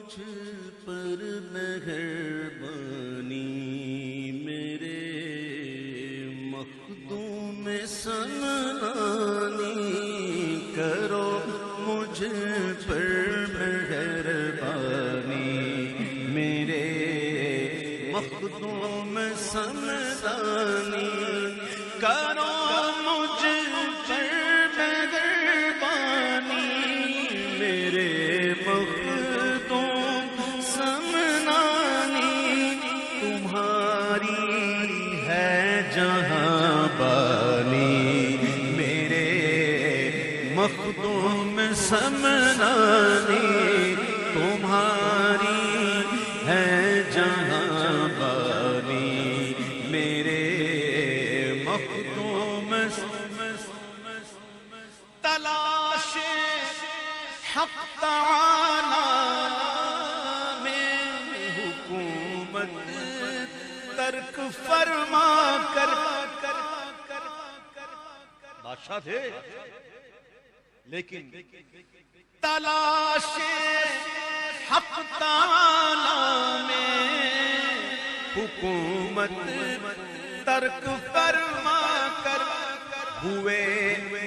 مجھ پر مہربانی میرے مخدوم سنانی کرو مجھ پر مہربانی میرے مخدوم سنانی کرو مجھ پر مہربانی میرے مخدوم سنانی تمہاری ہے جہاں بانی میرے مخدوم سنانی تمہاری ہے جہاں بانی میرے مخدوم تلاش حق تعالی میں حکومت ترک فرما کر بادشاہ تھے لیکن تلاش حق تعالی میں حکومت ترک فرما کر ہوئے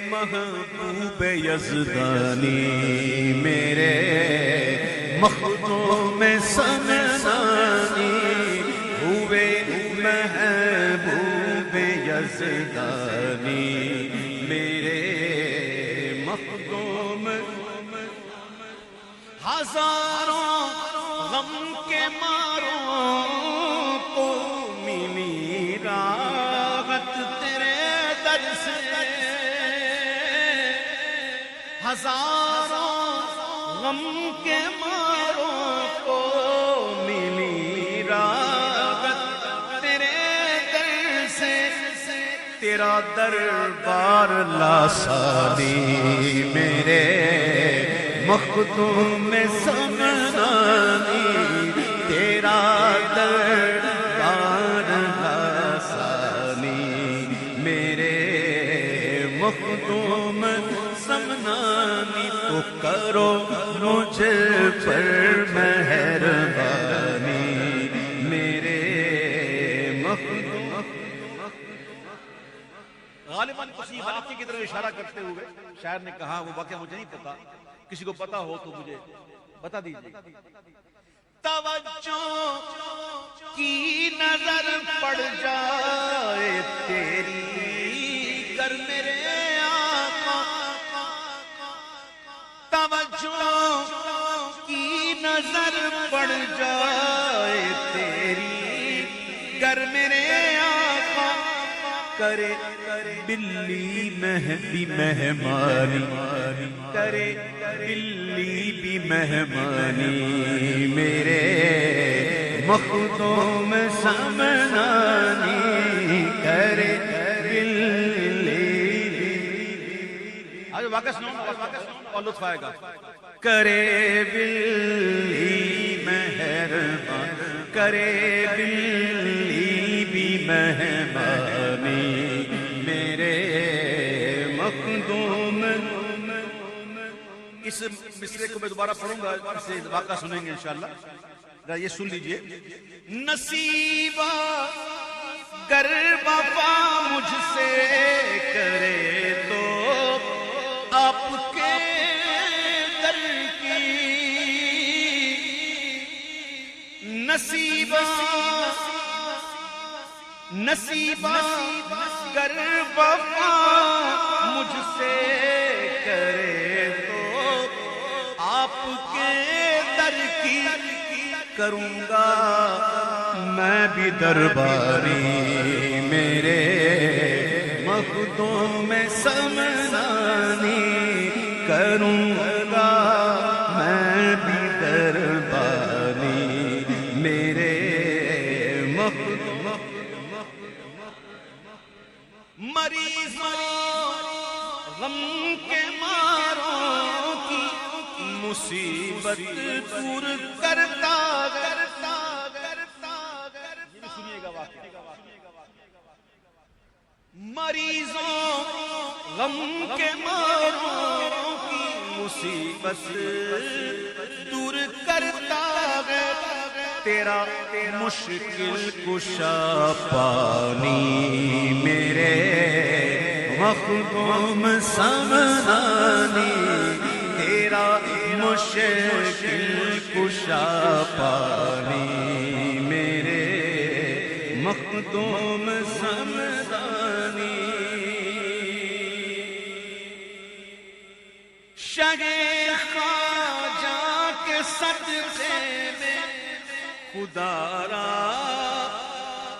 محبوب یزدانی میرے مخدوم سنانی ہوئے محبوب یزدانی میرے مخدوم ہزاروں غم کے ماروں کو ملی راحت تیرے در سے ہزاروں غم کے ماروں کو ملی راحت تیرے در سے تیرا دربار لاسانی میرے مخدوم سنانی تیرا دربار لاسانی میرے مخدوم سنانی تو کرو مجھ پر مہربانی میرے مخدوم غالباً کسی واقعے کی طرف اشارہ کرتے ہوئے شاعر نے کہا وہ واقعہ مجھے نہیں پتا کسی کو پتا ہو تو مجھے بتا دیجیے توجہ کی نظر پڑ جائے تیری کر میرے آقا توجہ کی نظر پڑ جائے تیری کر میرے آقا کرے بلی بھی مہمانی کرے بلی بھی مہمانی میرے مخدوم سنانی کرے بلی آج واقعہ سنو اور لطف آئے گا کرے بلی مہربان کرے بلی بھی مہمانی اس مصرے کو میں دوبارہ پڑھوں گا اسے واقعہ سنیں گے انشاءاللہ یہ سن لیجئے نصیبہ گر وفا مجھ سے کرے تو آپ کے در کی نصیبہ گر وفا مجھ سے کرے آپ کے در کی کروں گا میں بھی درباری میرے مخدوم سنانی کروں گا میں بھی درباری میرے مخدوم مریضوں غم کے ماروں کی مصیبت دور کرتا سنیے گا واقعہ مریضوں غم کے ماروں کی مصیبت دور کرتا تیرا مشکل کشا پانی میرے مخدوم سمدانی، تیرا مشکل کشا پانی میرے مخدوم سمدانی، شاہ خواجہ کے صدقے میں خدا را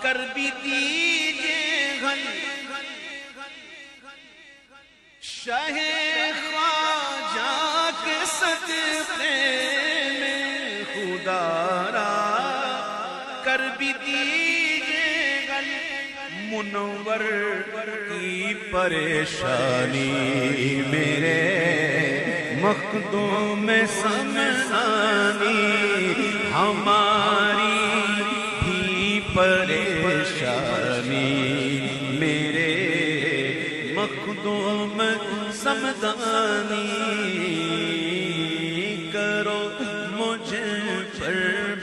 کر بھی دیجئے غل، شاہ خواجہ کے صدقے میں خدا را کر بھی دیجئے غل، منور کی پریشانی میرے مخدوم سمدانی، ہماری بھی پریشانی میرے مخدوم سمدانی، کرو مجھ پر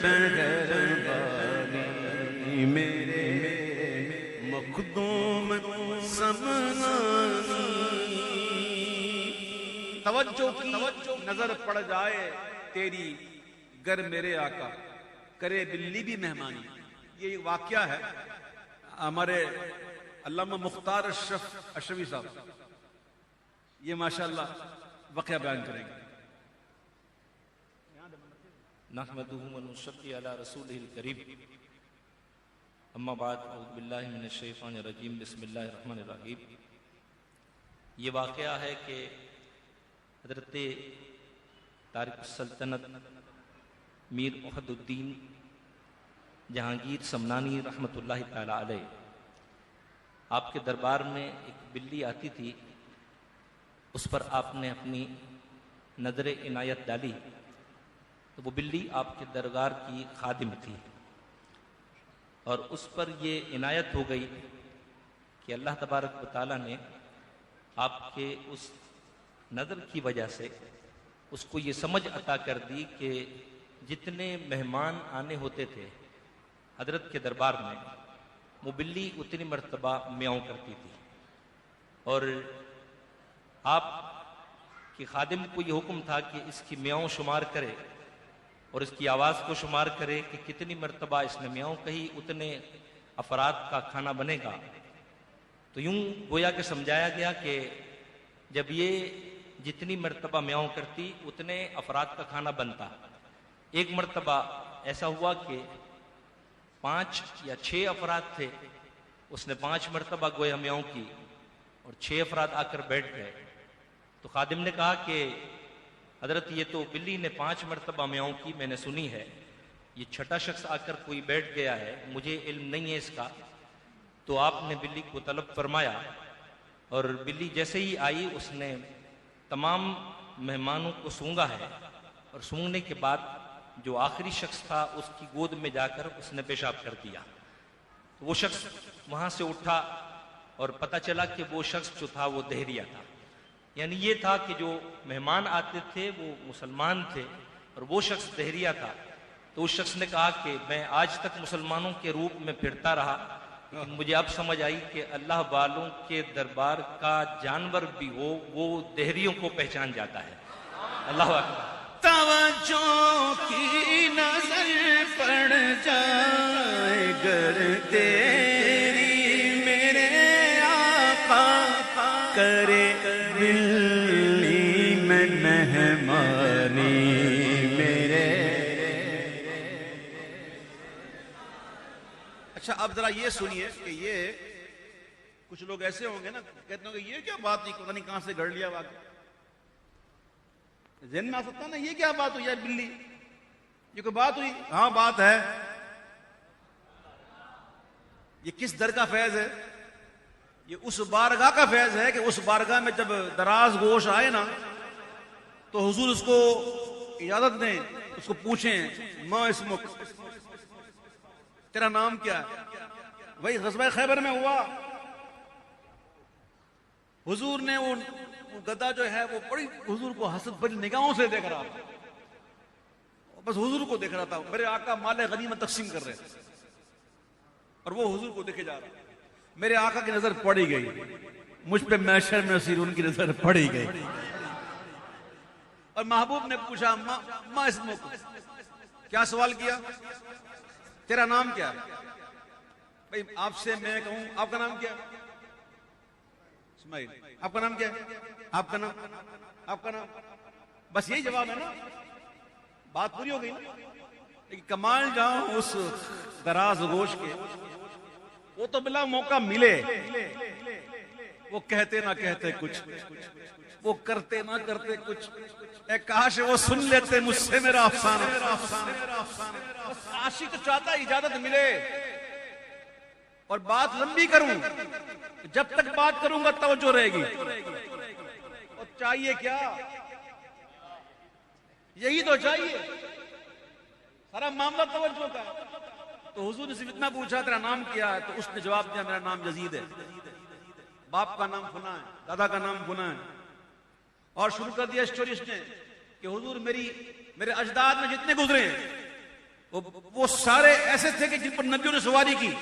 مہربانی میرے مخدوم سمدانی۔ توجہ کی نظر پڑ جائے تیری گر میرے آقا کرے بلی بھی مہمانی، یہ واقعہ ہے ہمارے علامہ مختار اشرف اشرفی صاحب، یہ ماشاءاللہ واقعہ بیان کریں گے۔ نحمدہ ونصلی علی رسولہ الکریم، اما بعد اعوذ باللہ من الشیطان الرجیم، بسم اللہ الرحمن الرحیم۔ یہ واقعہ ہے کہ حضرت تارک السلطنت میر احد الدین جہانگیر سمنانی رحمۃ اللہ تعالی علیہ، آپ کے دربار میں ایک بلی آتی تھی، اس پر آپ نے اپنی نظر عنایت ڈالی تو وہ بلی آپ کے دربار کی خادم تھی، اور اس پر یہ عنایت ہو گئی کہ اللہ تبارک و تعالیٰ نے آپ کے اس نظر کی وجہ سے اس کو یہ سمجھ عطا کر دی کہ جتنے مہمان آنے ہوتے تھے حضرت کے دربار میں، وہ بلی اتنی مرتبہ میاؤں کرتی تھی، اور آپ کے خادم کو یہ حکم تھا کہ اس کی میاؤں شمار کرے اور اس کی آواز کو شمار کرے کہ کتنی مرتبہ اس نے میاؤں کہی اتنے افراد کا کھانا بنے گا۔ تو یوں گویا کہ سمجھایا گیا کہ جب یہ جتنی مرتبہ میاؤں کرتی اتنے افراد کا کھانا بنتا۔ ایک مرتبہ ایسا ہوا کہ 5 یا 6 افراد تھے، اس نے 5 مرتبہ گویا میاؤں کی اور 6 افراد آ کر بیٹھ گئے، تو خادم نے کہا کہ حضرت یہ تو بلی نے 5 مرتبہ میاؤں کی میں نے سنی ہے، یہ 6واں شخص آ کر کوئی بیٹھ گیا ہے، مجھے علم نہیں ہے اس کا۔ تو آپ نے بلی کو طلب فرمایا، اور بلی جیسے ہی آئی اس نے تمام مہمانوں کو سونگا ہے، اور سونگنے کے بعد جو آخری شخص تھا اس کی گود میں جا کر اس نے پیشاب کر دیا۔ تو وہ شخص وہاں سے اٹھا اور پتہ چلا کہ وہ شخص جو تھا وہ دہریہ تھا، یعنی یہ تھا کہ جو مہمان آتے تھے وہ مسلمان تھے اور وہ شخص دہریہ تھا۔ تو اس شخص نے کہا کہ میں آج تک مسلمانوں کے روپ میں پھرتا رہا، لیکن مجھے اب سمجھ آئی کہ اللہ والوں کے دربار کا جانور بھی ہو وہ دہریوں کو پہچان جاتا ہے۔ اللہ اکبر۔ توجہ کی نظر پڑ جائے گر تیری میرے آقا کرے بلی میں مہمانی میرے۔ اچھا اب ذرا یہ سنیے کہ یہ کچھ لوگ ایسے ہوں گے نا کہتے ہیں کہ یہ کیا بات نہیں، پتہ نہیں کہاں سے گھڑ لیا واقعہ، ذہن میں آ سکتا ہے نا یہ کیا بات ہوئی ہے بلی، یہ کوئی بات ہوئی؟ ہاں بات ہے۔ یہ کس در کا فیض ہے؟ یہ اس بارگاہ کا فیض ہے کہ اس بارگاہ میں جب دراز گوش آئے نا تو حضور اس کو اجازت دیں، اس کو پوچھیں ما اسمک، تیرا نام کیا ہے؟ وہی غزوہ خیبر میں ہوا، حضور نے وہ گدھا جو ہے وہ بڑی حضور کو حسد بھری نگاہوں سے دیکھ رہا تھا، بس حضور کو دیکھ رہا تھا. میرے آقا مال غنیمت تقسیم کر رہے تھے اور وہ حضور کو دیکھے جا رہا. میرے آقا کی نظر پڑی گئی مجھ پہ محشر میں اسیر ان کی نظر پڑی گئی. اور محبوب نے پوچھا ما اسمک, کیا سوال کیا, تیرا نام کیا ہے؟ بھائی آپ سے میں کہوں آپ کا نام کیا ہے؟ اسماعیل. آپ کا نام کیا ہے؟ آپ کا نام بس یہی جواب ہے نا, بات پوری ہو گئی. لیکن کمال جاؤں اس دراز گوش کے, وہ تو بلا موقع ملے وہ کہتے نہ کہتے کچھ, وہ کرتے نہ کرتے کچھ. اے کاش وہ سن لیتے مجھ سے میرا افسانہ. عاشق تو چاہتا اجازت ملے اور بات لمبی کروں, جب تک بات کروں گا توجہ رہے گی. اور چاہیے کیا, یہی تو چاہیے, سارا معاملہ توجہ کا. تو حضور نے صرف اتنا پوچھا تیرا نام کیا ہے؟ تو اس نے جواب دیا میرا نام یزید ہے, باپ کا نام فلاں ہے, دادا کا نام فلاں ہے. اور شروع کر دیا اسٹوری اس نے کہ حضور میرے اجداد میں جتنے گزرے ہیں وہ سارے ایسے تھے کہ جن پر نبیوں نے سواری کی,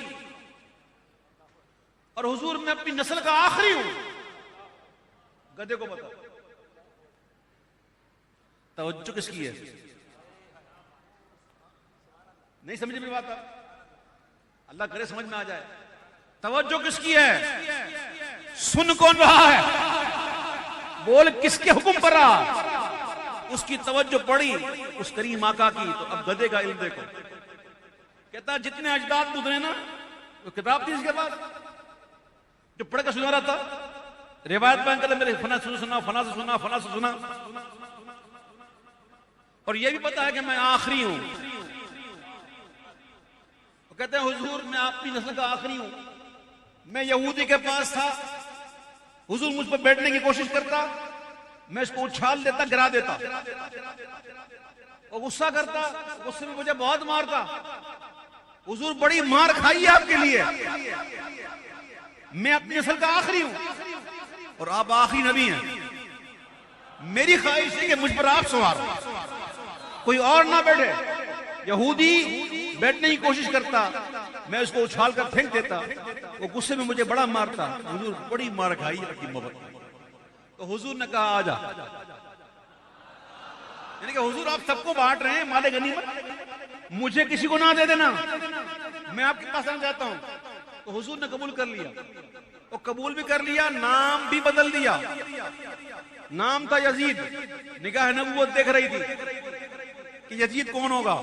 اور حضور میں اپنی نسل کا آخری ہوں. گدھے کو بتا توجہ کس کی ہے؟ نہیں سمجھ میں بات, اللہ کرے سمجھ میں آ جائے. توجہ کس کی ہے؟ سن کون رہا ہے, بول کس کے حکم پر رہا, اس کی توجہ پڑی اس کریم آقا کی. تو اب گدھے کا علم دیکھو, کہتا جتنے اجداد گزرے نا, وہ کتاب تھی اس کے بعد جو پڑھ کے سنا رہا تھا, روایت بیان کرتا میرے فنا سے سنا, فنا سے سنا, فنا سے سنا, اور یہ بھی پتا ہے کہ میں آخری ہوں. وہ کہتے ہیں حضور میں اپنی نسل کا آخری ہوں. میں یہودی کے پاس تھا, حضور مجھ پر بیٹھنے کی کوشش کرتا, میں اس کو اچھال دیتا, گرا دیتا, وہ غصہ کرتا, غصے میں مجھے بہت مارتا. حضور بڑی مار کھائی ہے آپ کے لیے, میں اپنی نسل کا آخری ہوں اور آپ آخری نبی ہیں. میری خواہش ہے کہ مجھ پر آپ سوار ہو, کوئی اور نہ بیٹھے. یہودی بیٹھنے کی کوشش کرتا, میں اس کو اچھال کر پھینک دیتا, وہ غصے میں مجھے بڑا مارتا. حضور بڑی مار کھائی آپ کی محبت. تو حضور نے کہا آجا, یعنی کہ حضور آپ سب کو بانٹ رہے ہیں مال غنیمت, مجھے کسی کو نہ دے دینا, میں آپ کے پاس آنا چاہتا ہوں. تو حضور نے قبول کر لیا, وہ قبول بھی کر لیا, نام بھی بدل دیا. نام تھا یزید, نگاہ نبوت دیکھ رہی تھی کہ یزید کون ہوگا.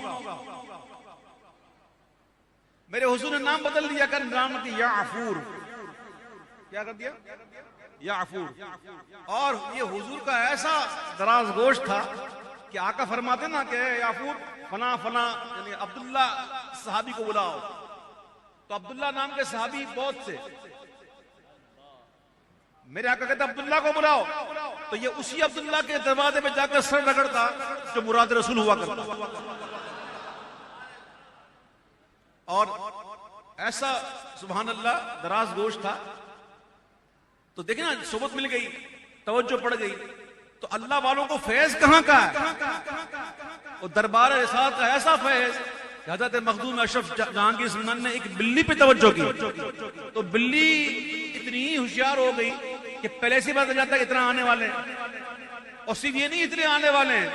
میرے حضور نے نام بدل دیا کر نام کی یعفور. کیا کر دیا؟ یعفور. اور یہ حضور کا ایسا دراز گوشت تھا کہ آقا فرماتے نا کہ یعفور فنا فنا, یعنی عبداللہ صحابی کو بلاؤ. تو عبداللہ نام کے صحابی بہت سے, میرے آقا کہتے عبداللہ کو بلاؤ, تو یہ اسی عبداللہ کے دروازے پہ جا کر سر رگڑتا جو مراد رسول ہوا کرتا. اور ایسا سبحان اللہ دراز گوشت تھا. تو دیکھیں نا, صحبت مل گئی, توجہ پڑ گئی, تو اللہ والوں کو فیض کہاں کا ہے؟ اور دربار رسالت کا ایسا فیض کہ حضرت مخدوم اشرف جہانگیر سلطان نے ایک بلی پہ توجہ کی, تو بلی اتنی ہوشیار ہو گئی کہ پہلے سے بات جاتا ہے اتنا آنے والے ہیں. اور صرف یہ نہیں اتنے آنے والے ہیں,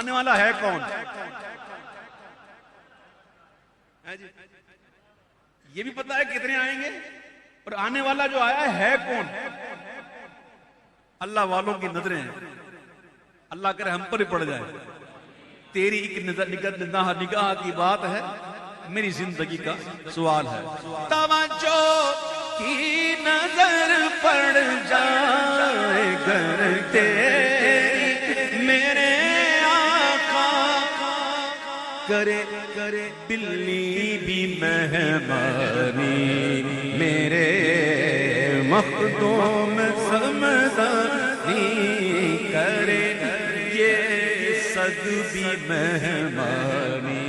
آنے والا ہے کون, یہ بھی پتا ہے کتنے آئیں گے, اور آنے والا جو آیا ہے کون. اللہ والوں کی نظریں ہیں, اللہ کرے ہم پر ہی پڑ جائے. تیری ایک نگاہ کی بات ہے, میری زندگی کا سوال ہے. توجہ کی نظر پڑ جائے گر تیری میرے آقا, کرے بلی بھی مہمانی میرے مخدوم سمدانی, کرے یہ صد بھی مہمانی